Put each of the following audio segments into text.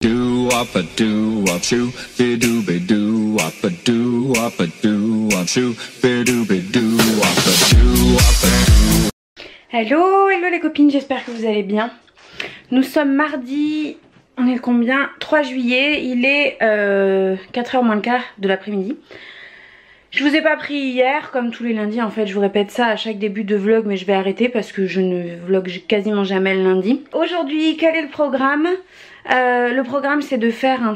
Do up a do up shoo, be do be do up a do up a do up shoo, be do up a do up a do. Hello, hello les copines, j'espère que vous allez bien. Nous sommes mardi, on est combien? 3 juillet, il est 4h moins le quart de l'après-midi. Je vous ai pas pris hier, comme tous les lundis en fait, je vous répète ça à chaque début de vlog, mais je vais arrêter parce que je ne vlog quasiment jamais le lundi. Aujourd'hui, quel est le programme? Le programme c'est de faire un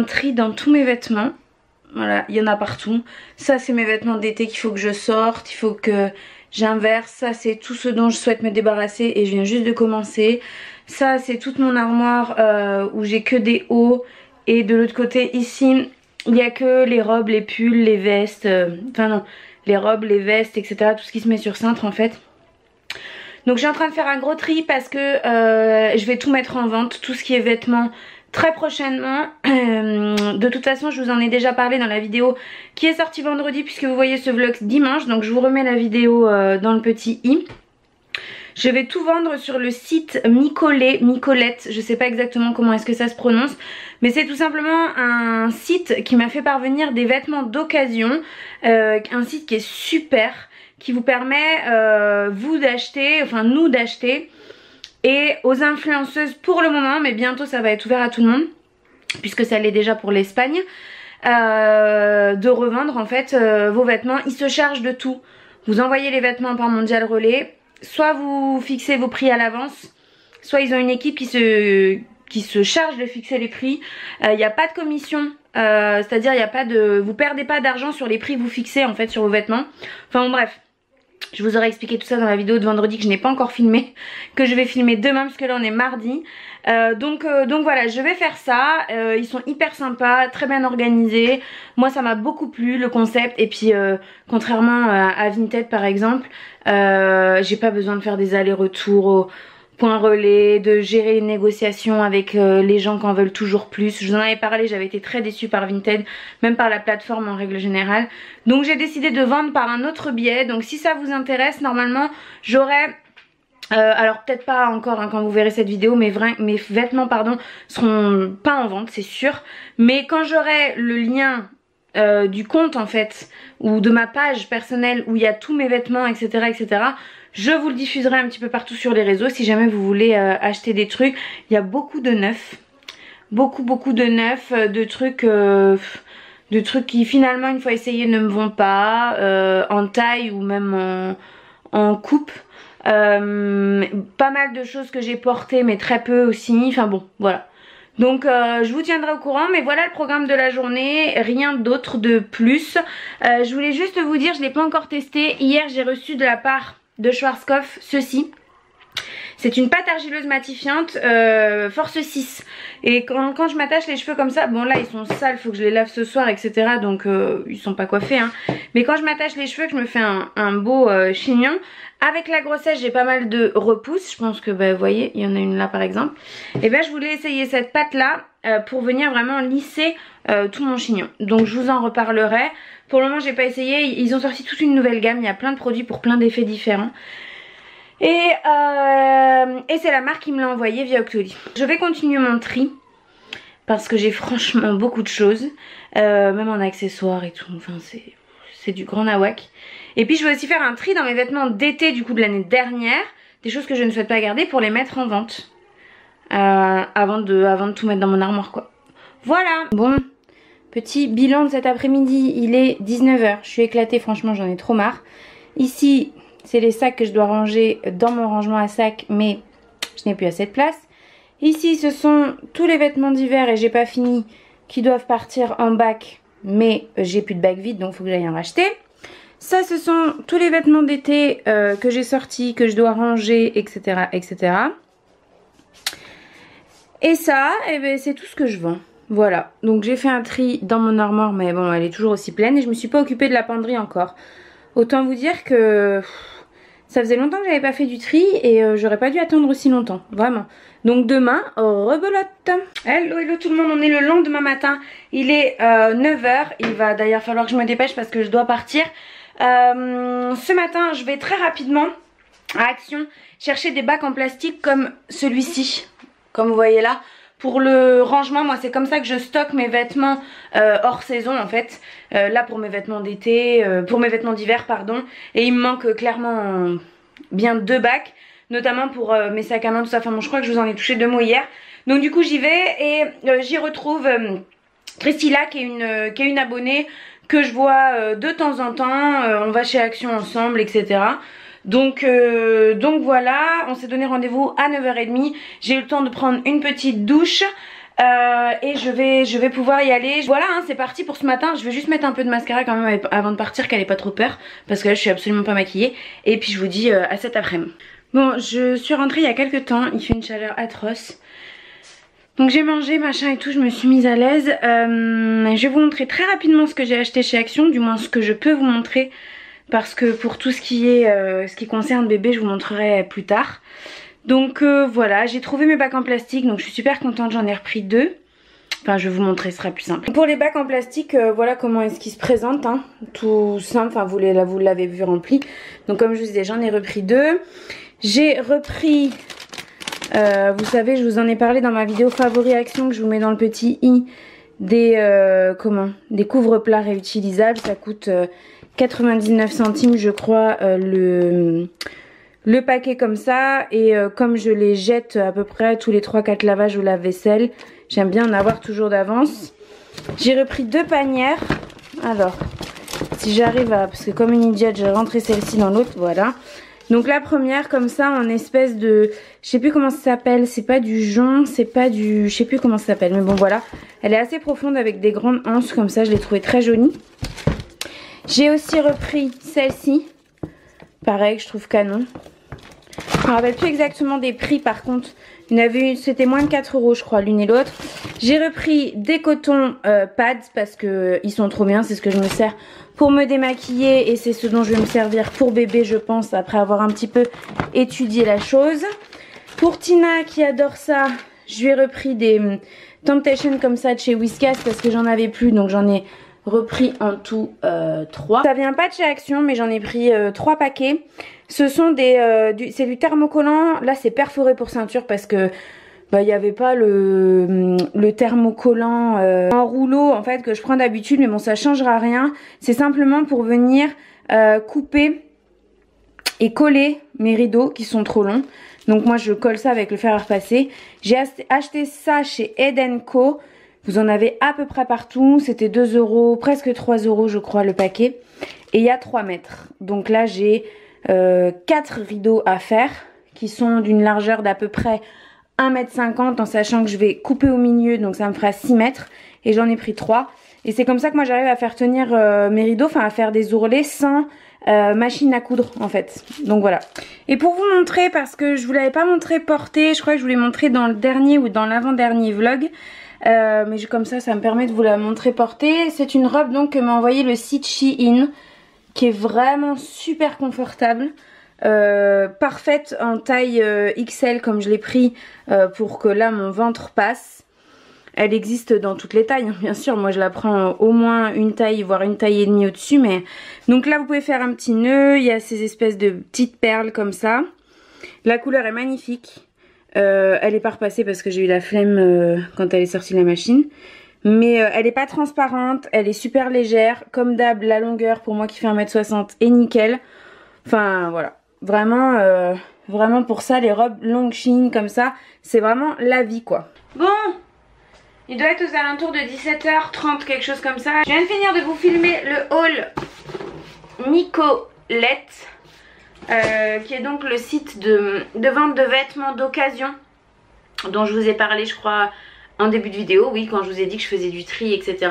tri dans tous mes vêtements. Voilà, il y en a partout. Ça c'est mes vêtements d'été qu'il faut que je sorte, il faut que j'inverse. Ça c'est tout ce dont je souhaite me débarrasser et je viens juste de commencer. Ça c'est toute mon armoire où j'ai que des hauts, et de l'autre côté ici il n'y a que les robes, les pulls, les vestes, enfin non, les robes, les vestes, etc. Tout ce qui se met sur cintre en fait. Donc je suis en train de faire un gros tri parce que je vais tout mettre en vente, tout ce qui est vêtements, très prochainement. De toute façon je vous en ai déjà parlé dans la vidéo qui est sortie vendredi, puisque vous voyez ce vlog dimanche. Donc je vous remets la vidéo dans le petit i. Je vais tout vendre sur le site Micolette, je sais pas exactement comment est-ce que ça se prononce, mais c'est tout simplement un site qui m'a fait parvenir des vêtements d'occasion, un site qui est super, qui vous permet vous d'acheter, enfin nous d'acheter, et aux influenceuses pour le moment, mais bientôt ça va être ouvert à tout le monde, puisque ça l'est déjà pour l'Espagne, de revendre en fait vos vêtements. Ils se chargent de tout, vous envoyez les vêtements par Mondial Relais. Soit vous fixez vos prix à l'avance, soit ils ont une équipe qui se charge de fixer les prix. Il n'y a pas de commission, c'est-à-dire il n'y a pas de, vous perdez pas d'argent sur les prix que vous fixez en fait sur vos vêtements. Enfin bon, bref, je vous aurai expliqué tout ça dans la vidéo de vendredi que je n'ai pas encore filmé, que je vais filmer demain parce que là on est mardi. Donc voilà, je vais faire ça. Ils sont hyper sympas, très bien organisés. Moi ça m'a beaucoup plu le concept. Et puis contrairement à Vinted par exemple, j'ai pas besoin de faire des allers-retours au point relais, de gérer les négociations avec les gens qui en veulent toujours plus. Je vous en avais parlé, j'avais été très déçue par Vinted, même par la plateforme en règle générale. Donc j'ai décidé de vendre par un autre biais. Donc si ça vous intéresse, normalement j'aurai... alors peut-être pas encore hein, quand vous verrez cette vidéo, mes vêtements pardon seront pas en vente, c'est sûr. Mais quand j'aurai le lien du compte en fait, ou de ma page personnelle où il y a tous mes vêtements, etc., etc., je vous le diffuserai un petit peu partout sur les réseaux si jamais vous voulez acheter des trucs. Il y a beaucoup de neufs, beaucoup de neufs, de trucs qui finalement une fois essayés ne me vont pas, en taille ou même en coupe. Pas mal de choses que j'ai portées mais très peu aussi, enfin bon voilà. Donc je vous tiendrai au courant, mais voilà le programme de la journée, rien d'autre de plus. Je voulais juste vous dire, je ne l'ai pas encore testé. Hier j'ai reçu de la part de Schwarzkopf ceci. C'est une pâte argileuse matifiante force 6. Et quand je m'attache les cheveux comme ça, bon là ils sont sales, faut que je les lave ce soir, etc. Donc ils sont pas coiffés hein. Mais quand je m'attache les cheveux, que je me fais un beau chignon, avec la grossesse j'ai pas mal de repousses. Je pense que bah, vous voyez, il y en a une là par exemple. Et ben je voulais essayer cette pâte là pour venir vraiment lisser tout mon chignon. Donc je vous en reparlerai. Pour le moment j'ai pas essayé, ils ont sorti toute une nouvelle gamme, il y a plein de produits pour plein d'effets différents. Et c'est la marque qui me l'a envoyé via Octoly. Je vais continuer mon tri parce que j'ai franchement beaucoup de choses, même en accessoires et tout, enfin c'est du grand nawak. Et puis je vais aussi faire un tri dans mes vêtements d'été du coup de l'année dernière, des choses que je ne souhaite pas garder pour les mettre en vente avant de tout mettre dans mon armoire quoi. Voilà. Bon, petit bilan de cet après-midi, il est 19 h, je suis éclatée, franchement j'en ai trop marre. Ici c'est les sacs que je dois ranger dans mon rangement à sacs, mais je n'ai plus assez de place. Ici, ce sont tous les vêtements d'hiver et j'ai pas fini, qui doivent partir en bac, mais j'ai plus de bac vide, donc il faut que j'aille en racheter. Ça, ce sont tous les vêtements d'été que j'ai sortis, que je dois ranger, etc., etc. Et ça, eh ben, c'est tout ce que je vends. Voilà, donc j'ai fait un tri dans mon armoire, mais bon, elle est toujours aussi pleine et je me suis pas occupée de la penderie encore. Autant vous dire que ça faisait longtemps que j'avais pas fait du tri et j'aurais pas dû attendre aussi longtemps, vraiment. Donc demain, rebelote. Hello, hello tout le monde, on est le lendemain matin, il est 9 h, il va d'ailleurs falloir que je me dépêche parce que je dois partir. Ce matin, je vais très rapidement à Action chercher des bacs en plastique comme celui-ci, comme vous voyez là, pour le rangement, moi c'est comme ça que je stocke mes vêtements hors saison en fait. Là pour mes vêtements d'été, pour mes vêtements d'hiver pardon. Et il me manque clairement bien 2 bacs, notamment pour mes sacs à main tout ça. Enfin bon, je crois que je vous en ai touché 2 mots hier. Donc du coup j'y vais et j'y retrouve Christilla qui est une abonnée que je vois de temps en temps. On va chez Action ensemble, etc. Donc voilà, on s'est donné rendez-vous à 9h30. J'ai eu le temps de prendre une petite douche et je vais pouvoir y aller. Voilà, hein, c'est parti pour ce matin. Je vais juste mettre un peu de mascara quand même avant de partir, qu'elle ait pas trop peur, parce que là je suis absolument pas maquillée. Et puis je vous dis à cet après-midi. Bon, je suis rentrée il y a quelques temps, il fait une chaleur atroce. Donc j'ai mangé machin et tout, je me suis mise à l'aise. Je vais vous montrer très rapidement ce que j'ai acheté chez Action, du moins ce que je peux vous montrer. Parce que pour tout ce qui concerne bébé, je vous montrerai plus tard. Donc voilà, j'ai trouvé mes bacs en plastique, donc je suis super contente, j'en ai repris 2. Enfin je vais vous montrer, ce sera plus simple. Pour les bacs en plastique, voilà comment est-ce qu'ils se présentent, hein. Tout simple, enfin vous l'avez vu rempli. Donc comme je vous disais, j'en ai repris 2. J'ai repris, vous savez, je vous en ai parlé dans ma vidéo favori Action que je vous mets dans le petit i, des couvre-plats réutilisables. Ça coûte 99 centimes je crois le paquet comme ça. Et comme je les jette à peu près tous les 3-4 lavages au lave-vaisselle, j'aime bien en avoir toujours d'avance. J'ai repris 2 panières. Alors si j'arrive à, parce que comme une idiote j'ai rentré celle-ci dans l'autre, voilà. Donc la première comme ça en espèce de, je sais plus comment ça s'appelle, c'est pas du jonc, c'est pas du, je sais plus comment ça s'appelle, mais bon voilà. Elle est assez profonde avec des grandes anses comme ça, je l'ai trouvée très jolie. J'ai aussi repris celle-ci, pareil que je trouve canon. Je me rappelle plus exactement des prix par contre, il y en avait une, c'était moins de 4 € je crois l'une et l'autre. J'ai repris des cotons pads parce que ils sont trop bien, c'est ce que je me sers pour me démaquiller et c'est ce dont je vais me servir pour bébé je pense après avoir un petit peu étudié la chose. Pour Tina qui adore ça, je lui ai repris des Temptation comme ça de chez Whiskas parce que j'en avais plus, donc j'en ai repris en tout 3. Ça vient pas de chez Action mais j'en ai pris 3 paquets. Ce sont c'est du thermocollant. Là c'est perforé pour ceinture parce que il n'y avait pas le thermocollant en rouleau en fait que je prends d'habitude, mais bon ça changera rien. C'est simplement pour venir couper et coller mes rideaux qui sont trop longs. Donc moi je colle ça avec le fer à repasser. J'ai acheté ça chez Head & Co. Vous en avez à peu près partout. C'était 2 €, presque 3 € je crois le paquet. Et il y a 3 mètres. Donc là j'ai 4 rideaux à faire qui sont d'une largeur d'à peu près 1,50 m en sachant que je vais couper au milieu, donc ça me fera 6 mètres. Et j'en ai pris 3. Et c'est comme ça que moi j'arrive à faire tenir mes rideaux, enfin à faire des ourlets sans machine à coudre en fait. Donc voilà. Et pour vous montrer, parce que je vous l'avais pas montré porté, je crois que je vous l'ai montré dans le dernier ou dans l'avant-dernier vlog. Mais comme ça me permet de vous la montrer portée. C'est une robe donc que m'a envoyé le site Shein, qui est vraiment super confortable. Parfaite en taille XL comme je l'ai pris pour que là mon ventre passe. Elle existe dans toutes les tailles, hein, bien sûr. Moi je la prends au moins une taille, voire une taille et demie au-dessus. Mais donc là vous pouvez faire un petit nœud. Il y a ces espèces de petites perles comme ça. La couleur est magnifique. Elle est pas repassée parce que j'ai eu la flemme quand elle est sortie de la machine. Mais elle est pas transparente, elle est super légère. Comme d'hab, la longueur pour moi qui fait 1,60 m est nickel. Enfin voilà, vraiment pour ça les robes longues Shein comme ça, c'est vraiment la vie quoi. Bon, il doit être aux alentours de 17h30, quelque chose comme ça. Je viens de finir de vous filmer le haul Nicolette. Qui est donc le site de vente de vêtements d'occasion dont je vous ai parlé je crois en début de vidéo, oui, quand je vous ai dit que je faisais du tri etc.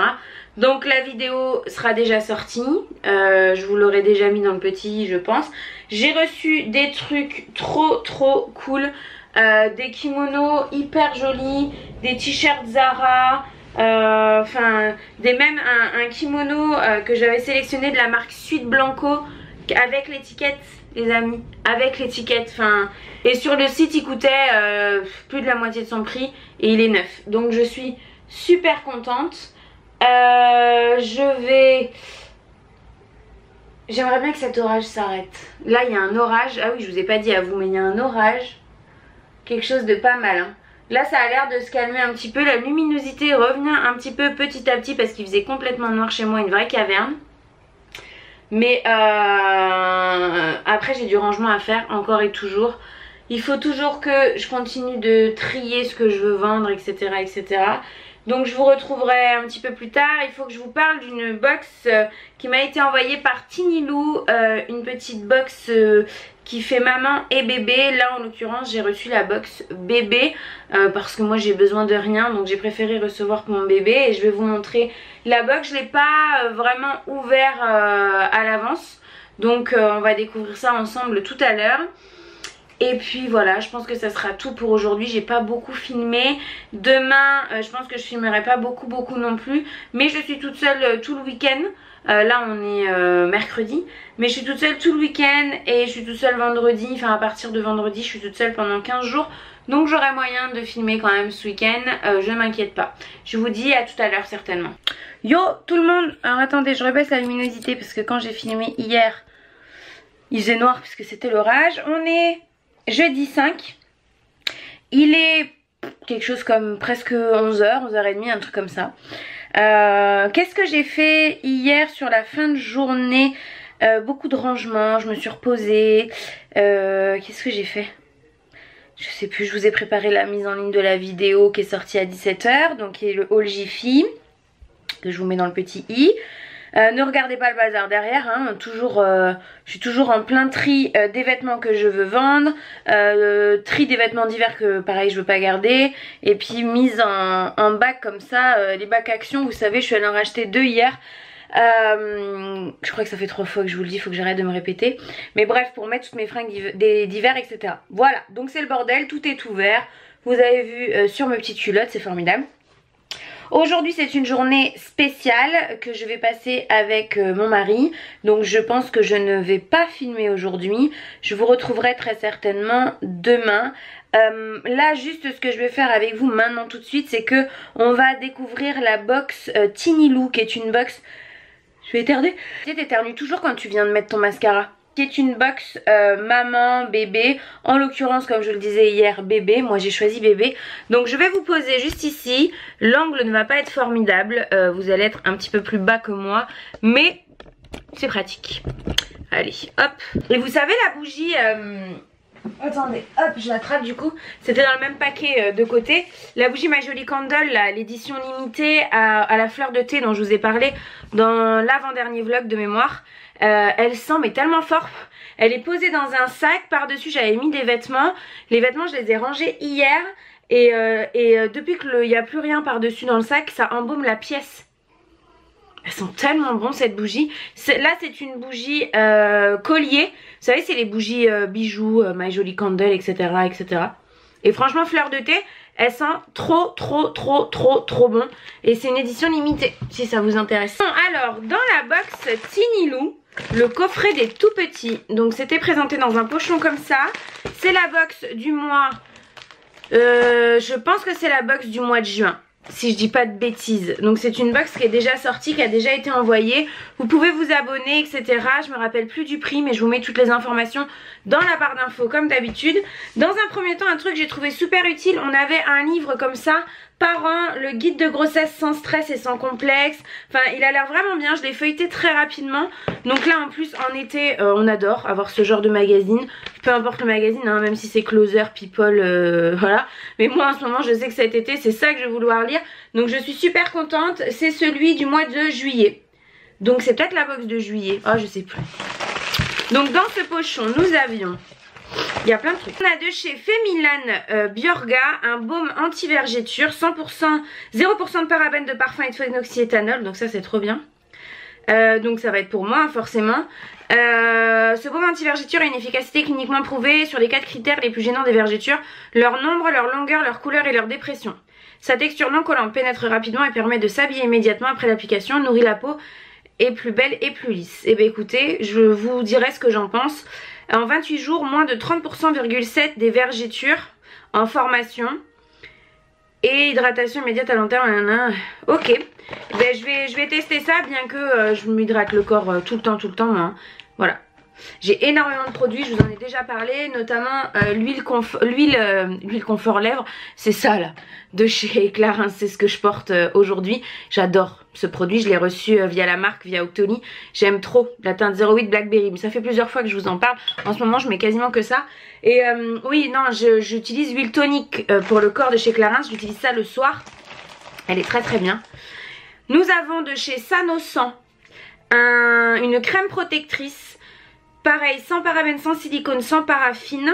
Donc la vidéo sera déjà sortie, je vous l'aurai déjà mis dans le petit je pense. J'ai reçu des trucs trop cool, des kimonos hyper jolis, des t-shirts Zara, enfin même un kimono que j'avais sélectionné de la marque Suite Blanco avec l'étiquette les amis, avec l'étiquette, enfin, et sur le site il coûtait plus de la moitié de son prix et il est neuf, donc je suis super contente. J'aimerais bien que cet orage s'arrête. Là il y a un orage, ah oui je vous ai pas dit à vous mais il y a un orage, quelque chose de pas mal hein. Là ça a l'air de se calmer un petit peu. La luminosité revient un petit peu petit à petit parce qu'il faisait complètement noir chez moi, une vraie caverne. Mais après j'ai du rangement à faire encore et toujours. Il faut toujours que je continue de trier ce que je veux vendre, etc. etc. Donc je vous retrouverai un petit peu plus tard. Il faut que je vous parle d'une box qui m'a été envoyée par Tinilou. Une petite box qui fait maman et bébé. Là en l'occurrence j'ai reçu la box bébé parce que moi j'ai besoin de rien. Donc j'ai préféré recevoir pour mon bébé. Et je vais vous montrer la box. Je ne l'ai pas vraiment ouvert à l'avance. Donc on va découvrir ça ensemble tout à l'heure. Et puis voilà, je pense que ça sera tout pour aujourd'hui. J'ai pas beaucoup filmé. Demain, je pense que je filmerai pas beaucoup non plus. Mais je suis toute seule tout le week-end. Là on est mercredi. Mais je suis toute seule tout le week-end. Et je suis toute seule vendredi. Enfin à partir de vendredi, je suis toute seule pendant 15 jours. Donc j'aurai moyen de filmer quand même ce week-end. Je m'inquiète pas. Je vous dis à tout à l'heure certainement. Yo tout le monde. Alors attendez, je rebaisse la luminosité. Parce que quand j'ai filmé hier, il faisait noir puisque c'était l'orage. On est... jeudi 5, il est quelque chose comme presque 11h, 11h30, un truc comme ça. Qu'est-ce que j'ai fait hier sur la fin de journée? Beaucoup de rangement, je me suis reposée. Qu'est-ce que j'ai fait? Je sais plus, je vous ai préparé la mise en ligne de la vidéo qui est sortie à 17h, donc qui est le haul Jiffy, que je vous mets dans le petit i. Ne regardez pas le bazar derrière, hein. Je suis toujours en plein tri des vêtements que je veux vendre, tri des vêtements d'hiver que pareil je veux pas garder, et puis mise en bac comme ça, les bacs action, vous savez je suis allée en racheter 2 hier. Je crois que ça fait 3 fois que je vous le dis, il faut que j'arrête de me répéter. Mais bref, pour mettre toutes mes fringues d'hiver, etc. Voilà, donc c'est le bordel, tout est ouvert. Vous avez vu sur mes petites culottes, c'est formidable. Aujourd'hui c'est une journée spéciale que je vais passer avec mon mari. Donc je pense que je ne vais pas filmer aujourd'hui. Je vous retrouverai très certainement demain. Là juste ce que je vais faire avec vous maintenant tout de suite, c'est que on va découvrir la box Tinilou, qui est une box... Je vais éternuer. Tu t'éternues toujours quand tu viens de mettre ton mascara. Qui est une box maman, bébé. En l'occurrence, comme je le disais hier, bébé. Moi j'ai choisi bébé. Donc je vais vous poser juste ici. L'angle ne va pas être formidable. Vous allez être un petit peu plus bas que moi. Mais c'est pratique. Allez, hop. Et vous savez la bougie... Attendez, hop, je l'attrape du coup. C'était dans le même paquet de côté. La bougie My Jolie Candle, l'édition limitée à la fleur de thé dont je vous ai parlé dans l'avant-dernier vlog de mémoire. Elle sent mais tellement fort. Elle est posée dans un sac. Par-dessus j'avais mis des vêtements. Les vêtements je les ai rangés hier. Et depuis qu'il n'y a plus rien par-dessus dans le sac, ça embaume la pièce. Elles sont tellement bon cette bougie. Là c'est une bougie collier. Vous savez c'est les bougies bijoux, My Jolie Candle, etc., etc. Et franchement fleur de thé, elle sent trop bon. Et c'est une édition limitée si ça vous intéresse. Bon, alors dans la box Tinilou, le coffret des tout petits. Donc c'était présenté dans un pochon comme ça. C'est la box du mois... je pense que c'est la box du mois de juin. Si je dis pas de bêtises. Donc c'est une box qui est déjà sortie, qui a déjà été envoyée. Vous pouvez vous abonner, etc. Je me rappelle plus du prix, mais je vous mets toutes les informations dans la barre d'infos comme d'habitude. Dans un premier temps, un truc que j'ai trouvé super utile. On avait un livre comme ça par an, le guide de grossesse sans stress et sans complexe. Enfin il a l'air vraiment bien, je l'ai feuilleté très rapidement. Donc là en plus en été on adore avoir ce genre de magazine. Peu importe le magazine hein, même si c'est Closer, People, voilà. Mais moi en ce moment je sais que cet été c'est ça que je vais vouloir lire. Donc je suis super contente, c'est celui du mois de juillet. Donc c'est peut-être la box de juillet, oh je sais plus. Donc dans ce pochon nous avions... Il y a plein de trucs. On a de chez Femilan Bjorga un baume anti-vergéture 100%, 0% de parabènes, de parfum et de phénoxyéthanol. Donc ça c'est trop bien. Donc ça va être pour moi forcément. Ce baume anti-vergéture a une efficacité cliniquement prouvée sur les 4 critères les plus gênants des vergétures: leur nombre, leur longueur, leur couleur et leur dépression. Sa texture non collante pénètre rapidement et permet de s'habiller immédiatement après l'application, nourrit la peau, est plus belle et plus lisse. Et bien écoutez, je vous dirai ce que j'en pense. En 28 jours, moins de 30,7% des vergétures en formation. Et hydratation immédiate à long terme. Ok. Ben, je vais tester ça, bien que je m'hydrate le corps tout le temps moi. Voilà. J'ai énormément de produits, je vous en ai déjà parlé, notamment l'huile confort lèvres, c'est ça là, de chez Clarins, c'est ce que je porte aujourd'hui. J'adore ce produit, je l'ai reçu via la marque, via Octoly. J'aime trop la teinte 08 Blackberry, mais ça fait plusieurs fois que je vous en parle. En ce moment je mets quasiment que ça. Et oui, non, j'utilise l'huile tonique pour le corps de chez Clarins, j'utilise ça le soir. Elle est très très bien. Nous avons de chez Sanosan une crème protectrice. Pareil, sans parabènes, sans silicone, sans paraffine.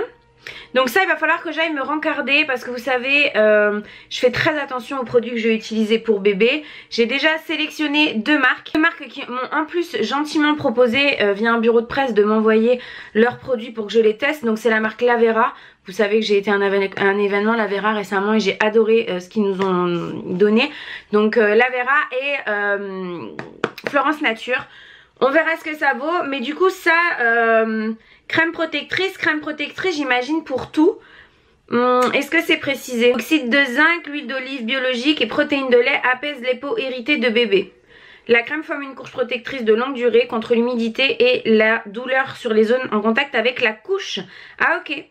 Donc ça, il va falloir que j'aille me rencarder parce que vous savez, je fais très attention aux produits que je vais utiliser pour bébé. J'ai déjà sélectionné deux marques qui m'ont en plus gentiment proposé via un bureau de presse de m'envoyer leurs produits pour que je les teste. Donc c'est la marque Lavera. Vous savez que j'ai été à un événement Lavera récemment et j'ai adoré ce qu'ils nous ont donné. Donc Lavera et Florence Nature. On verra ce que ça vaut, mais du coup ça, crème protectrice j'imagine pour tout. Est-ce que c'est précisé? Oxyde de zinc, l'huile d'olive biologique et protéines de lait apaisent les peaux irritées de bébé. La crème forme une couche protectrice de longue durée contre l'humidité et la douleur sur les zones en contact avec la couche. Ah ok.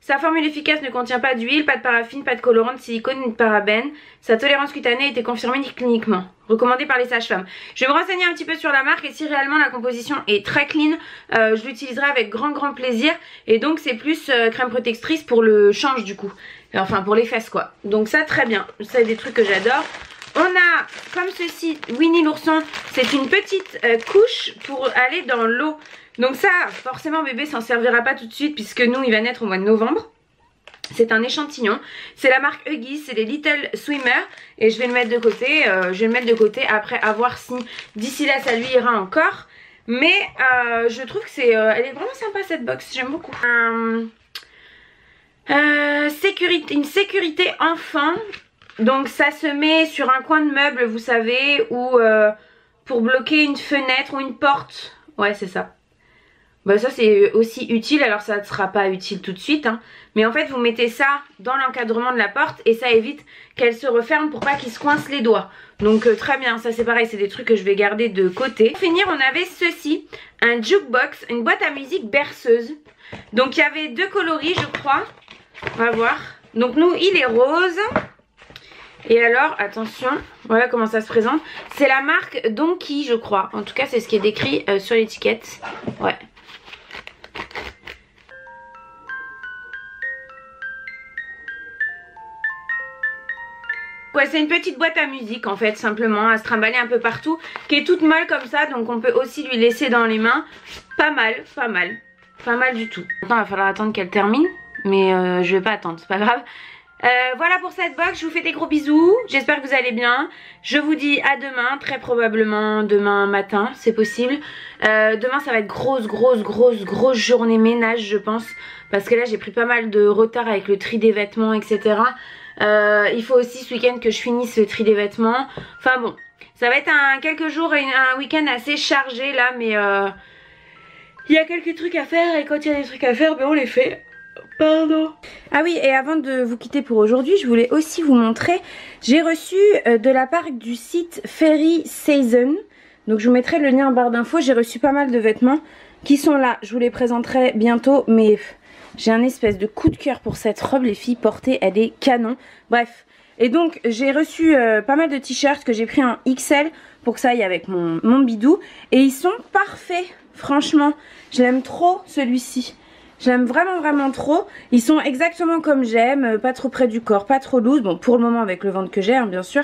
Sa formule efficace ne contient pas d'huile, pas de paraffine, pas de colorant, de silicone ni de parabènes. Sa tolérance cutanée a été confirmée cliniquement. Recommandée par les sages-femmes. Je vais me renseigner un petit peu sur la marque et si réellement la composition est très clean, je l'utiliserai avec grand plaisir. Et donc c'est plus crème protectrice pour le change du coup. Enfin pour les fesses quoi. Donc ça très bien. C'est des trucs que j'adore. On a comme ceci Winnie l'ourson. C'est une petite couche pour aller dans l'eau. Donc ça, forcément bébé s'en servira pas tout de suite puisque nous il va naître au mois de novembre. C'est un échantillon. C'est la marque Huggies, c'est les Little Swimmer. Et je vais le mettre de côté. Après à voir si d'ici là ça lui ira encore. Mais je trouve que c'est, elle est vraiment sympa cette box. J'aime beaucoup. Une sécurité enfant. Donc ça se met sur un coin de meuble, vous savez, ou pour bloquer une fenêtre ou une porte. Ouais, c'est ça. Bah ça c'est aussi utile, alors ça ne sera pas utile tout de suite hein. Mais en fait vous mettez ça dans l'encadrement de la porte et ça évite qu'elle se referme pour pas qu'il se coince les doigts. Donc très bien, ça c'est pareil, c'est des trucs que je vais garder de côté. Pour finir on avait ceci, un jukebox, une boîte à musique berceuse. Donc il y avait deux coloris je crois, on va voir. Donc nous il est rose. Et alors attention, voilà comment ça se présente. C'est la marque Donkey je crois, en tout cas c'est ce qui est décrit sur l'étiquette. Ouais. Ouais, c'est une petite boîte à musique en fait, simplement à se trimballer un peu partout, qui est toute molle comme ça, donc on peut aussi lui laisser dans les mains. Pas mal du tout. Maintenant il va falloir attendre qu'elle termine, mais je vais pas attendre, c'est pas grave. Voilà pour cette box, je vous fais des gros bisous, j'espère que vous allez bien. Je vous dis à demain, très probablement demain matin, c'est possible. Demain ça va être grosse journée ménage je pense, parce que là j'ai pris pas mal de retard avec le tri des vêtements etc. Il faut aussi ce week-end que je finisse le tri des vêtements. Enfin bon, ça va être quelques jours et un week-end assez chargé là, mais il y a quelques trucs à faire et quand il y a des trucs à faire, ben on les fait. Pardon. Ah oui, et avant de vous quitter pour aujourd'hui, je voulais aussi vous montrer, j'ai reçu de la part du site Fairy Season, donc je vous mettrai le lien en barre d'infos, j'ai reçu pas mal de vêtements qui sont là, je vous les présenterai bientôt, mais j'ai un espèce de coup de cœur pour cette robe les filles, portée elle est canon, bref. Et donc j'ai reçu pas mal de t-shirts que j'ai pris en XL pour que ça aille avec mon bidou, et ils sont parfaits, franchement, je l'aime trop celui-ci. J'aime vraiment trop. Ils sont exactement comme j'aime, pas trop près du corps, pas trop loose. Bon, pour le moment avec le ventre que j'ai, hein, bien sûr.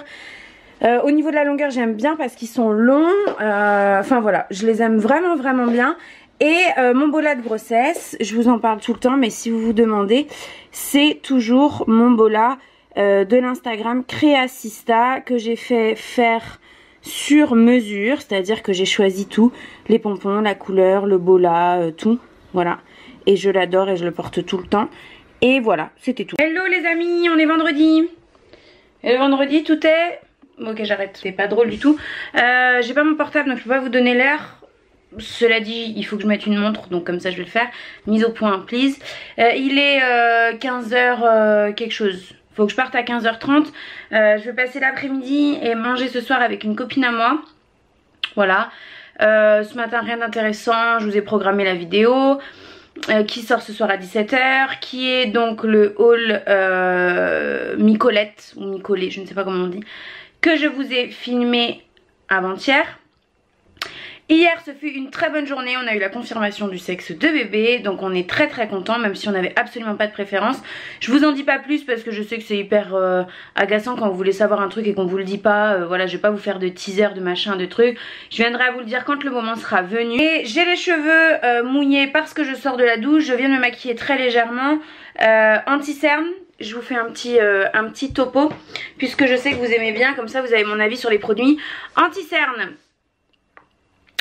Au niveau de la longueur, j'aime bien parce qu'ils sont longs. Enfin voilà, je les aime vraiment bien. Et mon bola de grossesse, je vous en parle tout le temps, mais si vous vous demandez, c'est toujours mon bola de l'Instagram Créasista que j'ai fait faire sur mesure. C'est-à-dire que j'ai choisi tout, les pompons, la couleur, le bola, tout. Voilà. Et je l'adore et je le porte tout le temps. Et voilà, c'était tout. Hello les amis, on est vendredi. Et le vendredi, tout est... Ok, j'arrête, c'est pas drôle du tout. J'ai pas mon portable, donc je peux pas vous donner l'heure. Cela dit, il faut que je mette une montre, donc comme ça je vais le faire. Mise au point, please. Il est 15h quelque chose. Faut que je parte à 15h30. Je vais passer l'après-midi et manger ce soir avec une copine à moi. Voilà. Ce matin rien d'intéressant, je vous ai programmé la vidéo qui sort ce soir à 17 h, qui est donc le haul Micolette ou Micolé, je ne sais pas comment on dit, que je vous ai filmé avant-hier. Hier ce fut une très bonne journée, on a eu la confirmation du sexe de bébé, donc on est très content, même si on n'avait absolument pas de préférence. Je vous en dis pas plus parce que je sais que c'est hyper agaçant quand vous voulez savoir un truc et qu'on vous le dit pas. Voilà, je vais pas vous faire de teaser, de machin, de trucs. Je viendrai à vous le dire quand le moment sera venu. Et j'ai les cheveux mouillés parce que je sors de la douche, je viens de me maquiller très légèrement. Anti-cerne. Je vous fais un petit topo puisque je sais que vous aimez bien, comme ça vous avez mon avis sur les produits. Anti-cerne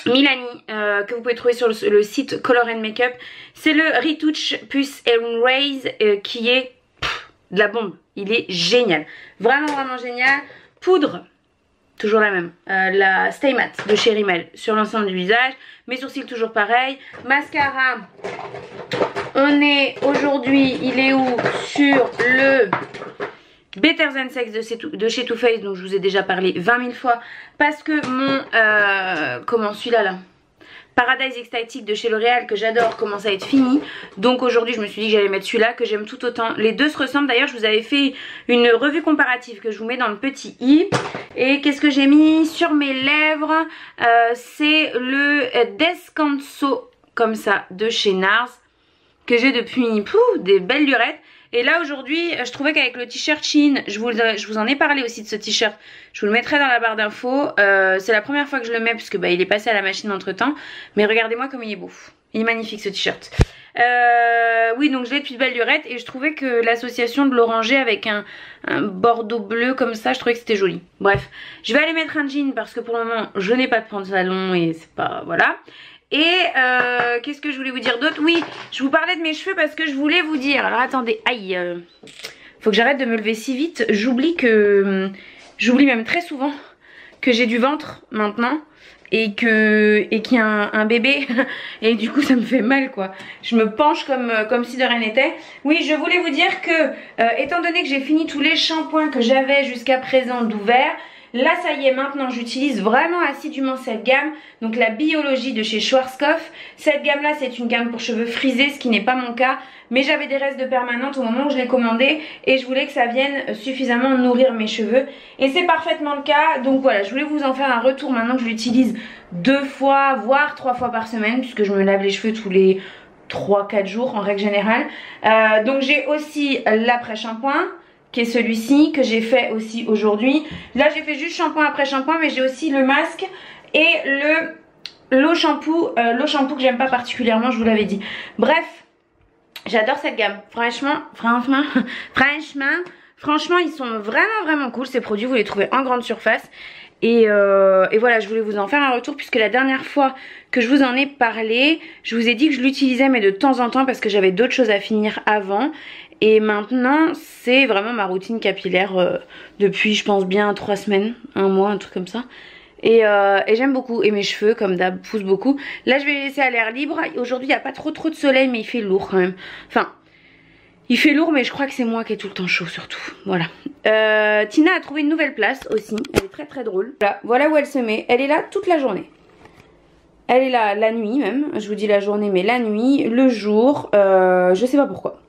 Milani, que vous pouvez trouver sur le site Color & Makeup. C'est le Retouch Puce and Raise qui est de la bombe. Il est génial, vraiment génial. Poudre, toujours la même, la Stay Matte de chez Rimmel sur l'ensemble du visage. Mes sourcils toujours pareil. Mascara, on est aujourd'hui, il est où? Sur le Better Than Sex de chez Too Faced, dont je vous ai déjà parlé 20 000 fois, parce que mon celui-là là, Paradise Ecstatic de chez L'Oréal, que j'adore, commence à être fini. Donc aujourd'hui je me suis dit que j'allais mettre celui-là, que j'aime tout autant. Les deux se ressemblent, d'ailleurs je vous avais fait une revue comparative que je vous mets dans le petit i. Et qu'est-ce que j'ai mis sur mes lèvres? C'est le Descanso, comme ça, de chez NARS, que j'ai depuis des belles lurettes. Et là aujourd'hui je trouvais qu'avec le t-shirt Shein, je vous en ai parlé aussi de ce t-shirt, je vous le mettrai dans la barre d'infos. C'est la première fois que je le mets puisque il est passé à la machine entre temps. Mais regardez-moi comme il est beau, il est magnifique ce t-shirt. Oui, donc je l'ai depuis de belle lurette et je trouvais que l'association de l'orangé avec un bordeaux bleu comme ça, je trouvais que c'était joli. Bref, je vais aller mettre un jean parce que pour le moment je n'ai pas de pantalon et c'est pas, voilà. Et qu'est-ce que je voulais vous dire d'autre? Oui, je vous parlais de mes cheveux parce que je voulais vous dire. Alors attendez, aïe, faut que j'arrête de me lever si vite. J'oublie même très souvent que j'ai du ventre maintenant et qu'il y a un bébé et du coup ça me fait mal quoi. Je me penche comme si de rien n'était. Oui, je voulais vous dire que étant donné que j'ai fini tous les shampoings que j'avais jusqu'à présent d'ouvert, là ça y est, maintenant j'utilise vraiment assidûment cette gamme, donc la Biologie de chez Schwarzkopf. Cette gamme là c'est une gamme pour cheveux frisés, ce qui n'est pas mon cas, mais j'avais des restes de permanente au moment où je l'ai commandé et je voulais que ça vienne suffisamment nourrir mes cheveux et c'est parfaitement le cas. Donc voilà, je voulais vous en faire un retour maintenant que je l'utilise 2 fois voire 3 fois par semaine puisque je me lave les cheveux tous les 3-4 jours en règle générale. Donc j'ai aussi l'après-shampoing qui est celui-ci que j'ai fait aussi aujourd'hui. Là j'ai fait juste shampoing après shampoing, mais j'ai aussi le masque et l'eau shampoo que j'aime pas particulièrement, je vous l'avais dit. Bref, j'adore cette gamme. Franchement ils sont vraiment cool ces produits. Vous les trouvez en grande surface. Et voilà, je voulais vous en faire un retour puisque la dernière fois que je vous en ai parlé, je vous ai dit que je l'utilisais mais de temps en temps parce que j'avais d'autres choses à finir avant. Et maintenant c'est vraiment ma routine capillaire depuis je pense bien 3 semaines, 1 mois, un truc comme ça. Et j'aime beaucoup, et mes cheveux comme d'hab poussent beaucoup. Là je vais les laisser à l'air libre. Aujourd'hui il n'y a pas trop de soleil mais il fait lourd quand même. Enfin il fait lourd mais je crois que c'est moi qui ai tout le temps chaud surtout. Voilà. Tina a trouvé une nouvelle place aussi, elle est très drôle. Voilà où elle se met, elle est là toute la journée. Elle est là la nuit même, je vous dis la journée mais la nuit, le jour, je sais pas pourquoi.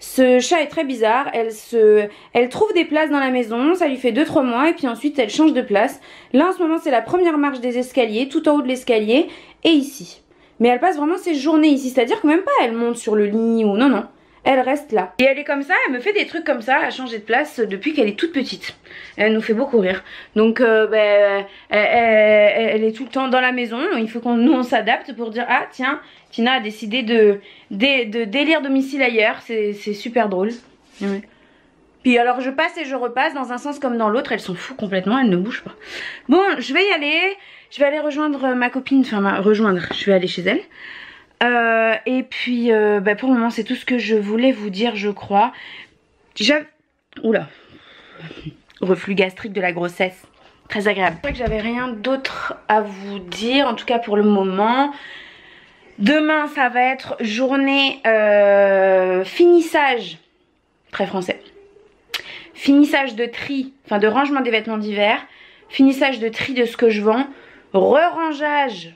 Ce chat est très bizarre, elle trouve des places dans la maison, ça lui fait 2-3 mois et puis ensuite elle change de place. Là en ce moment c'est la première marche des escaliers, tout en haut de l'escalier et ici. Mais elle passe vraiment ses journées ici, c'est-à-dire que même pas elle monte sur le lit ou non, elle reste là. Et elle est comme ça, elle me fait des trucs comme ça, à changer de place depuis qu'elle est toute petite. Elle nous fait beaucoup rire. Donc elle est tout le temps dans la maison, il faut qu'on on s'adapte pour dire ah tiens, Tina a décidé de délire domicile ailleurs, c'est super drôle. Ouais. Puis alors je passe et je repasse dans un sens comme dans l'autre, elles sont fous complètement, elles ne bougent pas. Bon, je vais y aller, je vais aller rejoindre ma copine, enfin je vais aller chez elle. Et puis pour le moment c'est tout ce que je voulais vous dire je crois. Oula, reflux gastrique de la grossesse, très agréable. C'est vrai que j'avais rien d'autre à vous dire en tout cas pour le moment. Demain ça va être journée finissage, très français, finissage de tri, enfin de rangement des vêtements d'hiver, finissage de tri de ce que je vends. re-rangeage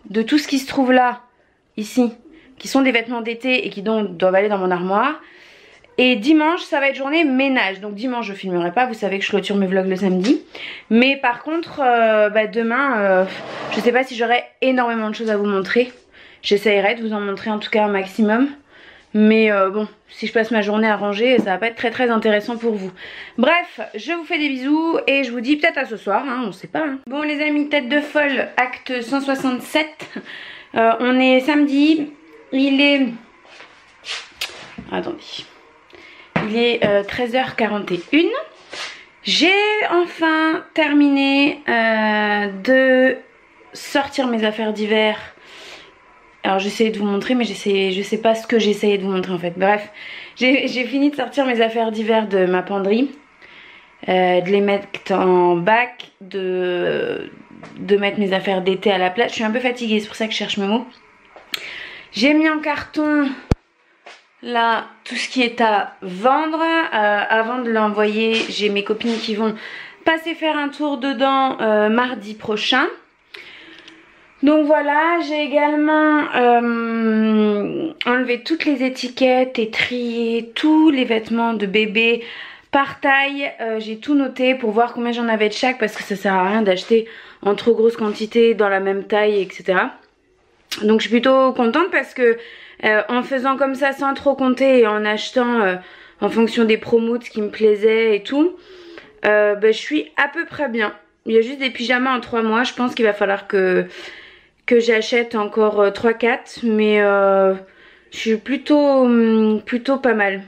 de tout ce qui se trouve là, ici, qui sont des vêtements d'été et qui donc doivent aller dans mon armoire. Et dimanche, ça va être journée ménage. Donc dimanche, je filmerai pas. Vous savez que je clôture mes vlogs le samedi. Mais par contre, demain, je sais pas si j'aurai énormément de choses à vous montrer. J'essayerai de vous en montrer en tout cas un maximum. Mais bon, si je passe ma journée à ranger, ça va pas être très très intéressant pour vous. Bref, je vous fais des bisous et je vous dis peut-être à ce soir, hein, on sait pas. Hein. Bon les amis, tête de folle, acte 167. On est samedi, il est... Attendez. Il est 13h41. J'ai enfin terminé de sortir mes affaires d'hiver. Alors j'essayais de vous montrer mais je sais pas ce que j'essayais de vous montrer en fait. Bref, j'ai fini de sortir mes affaires d'hiver de ma penderie. De les mettre en bac, de mettre mes affaires d'été à la place. Je suis un peu fatiguée, c'est pour ça que je cherche mes mots. J'ai mis en carton là tout ce qui est à vendre. Avant de l'envoyer, j'ai mes copines qui vont passer faire un tour dedans mardi prochain. Donc voilà, j'ai également enlevé toutes les étiquettes et trié tous les vêtements de bébé par taille. J'ai tout noté pour voir combien j'en avais de chaque parce que ça sert à rien d'acheter en trop grosse quantité dans la même taille, etc. Donc je suis plutôt contente parce que en faisant comme ça sans trop compter et en achetant en fonction des promos de ce qui me plaisait et tout, je suis à peu près bien. Il y a juste des pyjamas en 3 mois, je pense qu'il va falloir que j'achète encore 3-4, mais je suis plutôt pas mal.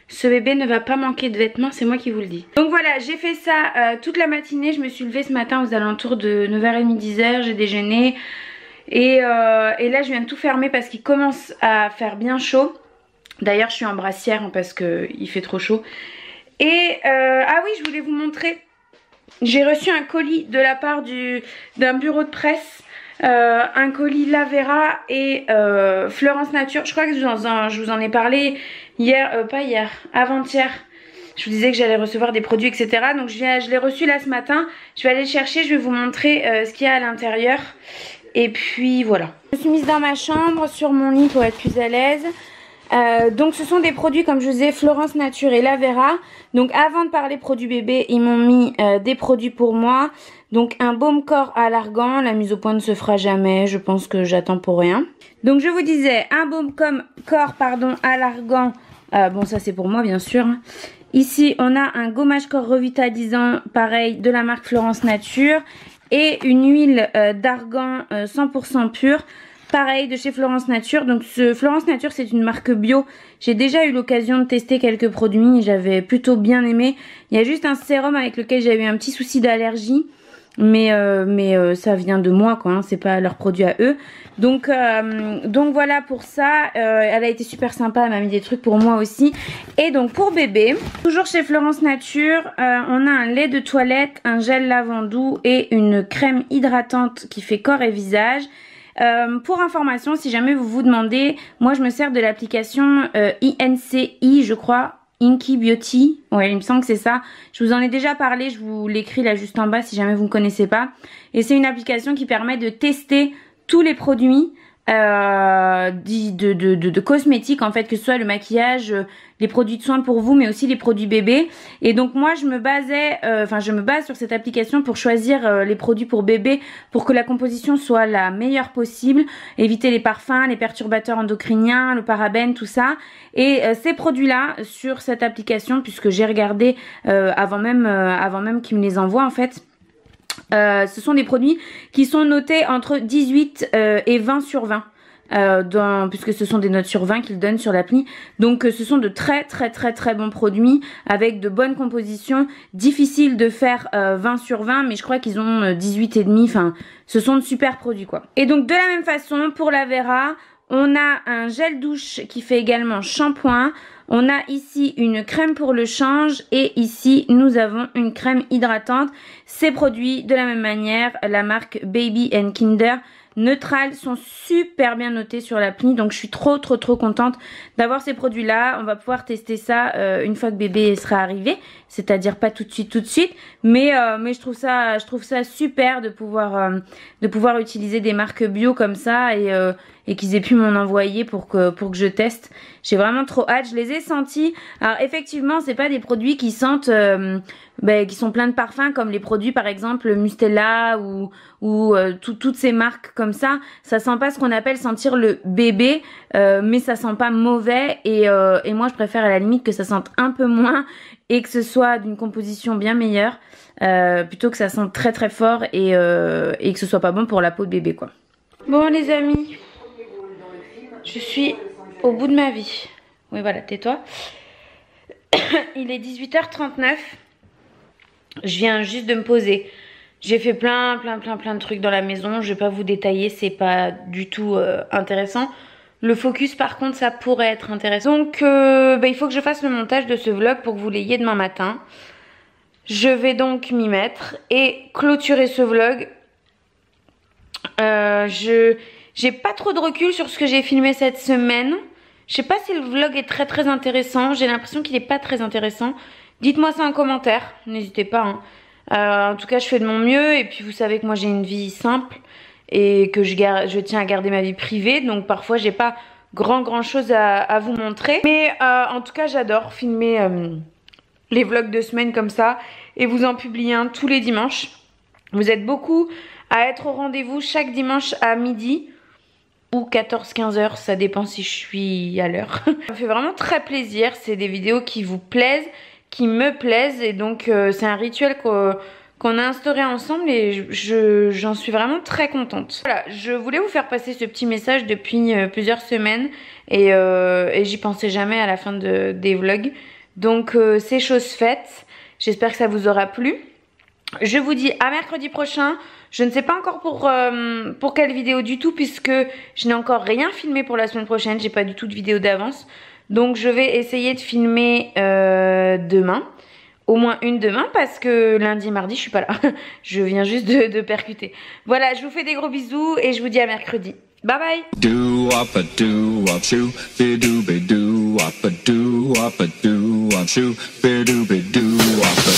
Ce bébé ne va pas manquer de vêtements, c'est moi qui vous le dis. Donc voilà, j'ai fait ça toute la matinée. Je me suis levée ce matin aux alentours de 9h30, 10h, j'ai déjeuné. Et là je viens de tout fermer parce qu'il commence à faire bien chaud. D'ailleurs je suis en brassière hein, parce qu'il fait trop chaud. Et ah oui, je voulais vous montrer. J'ai reçu un colis de la part d'un bureau de presse. Un colis Lavera et Florence Nature. Je crois que je vous en ai parlé hier, pas hier, avant-hier. Je vous disais que j'allais recevoir des produits, etc. Donc je l'ai reçu là ce matin. Je vais aller le chercher, je vais vous montrer ce qu'il y a à l'intérieur. Et puis voilà. Je me suis mise dans ma chambre, sur mon lit pour être plus à l'aise. Donc ce sont des produits comme je vous disais, Florence Nature et Lavera. Donc avant de parler produits bébés, ils m'ont mis des produits pour moi. Donc un baume corps à l'argan, la mise au point ne se fera jamais, je pense que j'attends pour rien. Donc je vous disais un baume corps à l'argan, bon ça c'est pour moi bien sûr. Ici on a un gommage corps revitalisant, pareil de la marque Florence Nature. Et une huile d'argan 100% pure. Pareil de chez Florence Nature. Donc ce Florence Nature c'est une marque bio. J'ai déjà eu l'occasion de tester quelques produits. J'avais plutôt bien aimé. Il y a juste un sérum avec lequel j'avais eu un petit souci d'allergie. Mais ça vient de moi quoi. Hein, c'est pas leur produit à eux. Donc voilà pour ça. Elle a été super sympa. Elle m'a mis des trucs pour moi aussi. Et donc pour bébé, toujours chez Florence Nature, on a un lait de toilette, un gel lavandou et une crème hydratante qui fait corps et visage. Pour information, si jamais vous vous demandez, moi je me sers de l'application INCI, je crois, Inky Beauty. Ouais, il me semble que c'est ça. Je vous en ai déjà parlé, je vous l'écris là juste en bas si jamais vous ne connaissez pas. Et c'est une application qui permet de tester tous les produits de cosmétiques en fait, que ce soit le maquillage, les produits de soins pour vous mais aussi les produits bébés. Et donc moi je me base sur cette application pour choisir les produits pour bébé pour que la composition soit la meilleure possible, éviter les parfums, les perturbateurs endocriniens, le parabène, tout ça. Et ces produits là sur cette application, puisque j'ai regardé avant même qu'ils me les envoient en fait, ce sont des produits qui sont notés entre 18 et 20 sur 20. Puisque ce sont des notes sur 20 qu'ils donnent sur l'appli. Donc ce sont de très bons produits avec de bonnes compositions. Difficile de faire 20 sur 20 mais je crois qu'ils ont 18 et demi. Enfin ce sont de super produits quoi. Et donc de la même façon pour Lavera, on a un gel douche qui fait également shampoing. On a ici une crème pour le change et ici nous avons une crème hydratante. Ces produits de la même manière, la marque Baby & Kinder neutrales, sont super bien notées sur l'appli. Donc je suis trop contente d'avoir ces produits là. On va pouvoir tester ça une fois que bébé sera arrivé, c'est-à-dire pas tout de suite, mais je trouve ça super de pouvoir utiliser des marques bio comme ça et qu'ils aient pu m'en envoyer pour que je teste. J'ai vraiment trop hâte. Je les ai sentis. Alors effectivement, c'est pas des produits qui sentent qui sont pleins de parfums comme les produits par exemple Mustela ou toutes ces marques comme ça. Ça sent pas ce qu'on appelle sentir le bébé, mais ça sent pas mauvais et moi je préfère à la limite que ça sente un peu moins et que ce soit d'une composition bien meilleure plutôt que ça sente très fort et que ce soit pas bon pour la peau de bébé quoi. Bon les amis, je suis au bout de ma vie. Oui voilà, tais-toi. Il est 18h39. Je viens juste de me poser. J'ai fait plein de trucs dans la maison. Je vais pas vous détailler, c'est pas du tout intéressant. Le focus par contre ça pourrait être intéressant. Donc il faut que je fasse le montage de ce vlog pour que vous l'ayez demain matin. Je vais donc m'y mettre et clôturer ce vlog. J'ai pas trop de recul sur ce que j'ai filmé cette semaine. Je sais pas si le vlog est très intéressant. J'ai l'impression qu'il est pas très intéressant. Dites-moi ça en commentaire, n'hésitez pas. En tout cas, je fais de mon mieux. Et puis vous savez que moi j'ai une vie simple et que je tiens à garder ma vie privée. Donc parfois j'ai pas grand chose à vous montrer. Mais en tout cas, j'adore filmer les vlogs de semaine comme ça et vous en publier un tous les dimanches. Vous êtes beaucoup à être au rendez-vous chaque dimanche à midi. Ou 14-15 heures, ça dépend si je suis à l'heure. Ça me fait vraiment très plaisir, c'est des vidéos qui vous plaisent, qui me plaisent et donc c'est un rituel qu'on a instauré ensemble et j'en suis vraiment très contente. Voilà, je voulais vous faire passer ce petit message depuis plusieurs semaines et j'y pensais jamais à la fin des vlogs. Donc c'est chose faite, j'espère que ça vous aura plu. Je vous dis à mercredi prochain. Je ne sais pas encore pour quelle vidéo du tout puisque je n'ai encore rien filmé pour la semaine prochaine. J'ai pas du tout de vidéo d'avance. Donc je vais essayer de filmer demain. Au moins une demain parce que lundi et mardi je suis pas là. Je viens juste de percuter. Voilà, je vous fais des gros bisous et je vous dis à mercredi. Bye bye. Do up a do up shoo, be do up a do up a do up a do up shoo, be do up.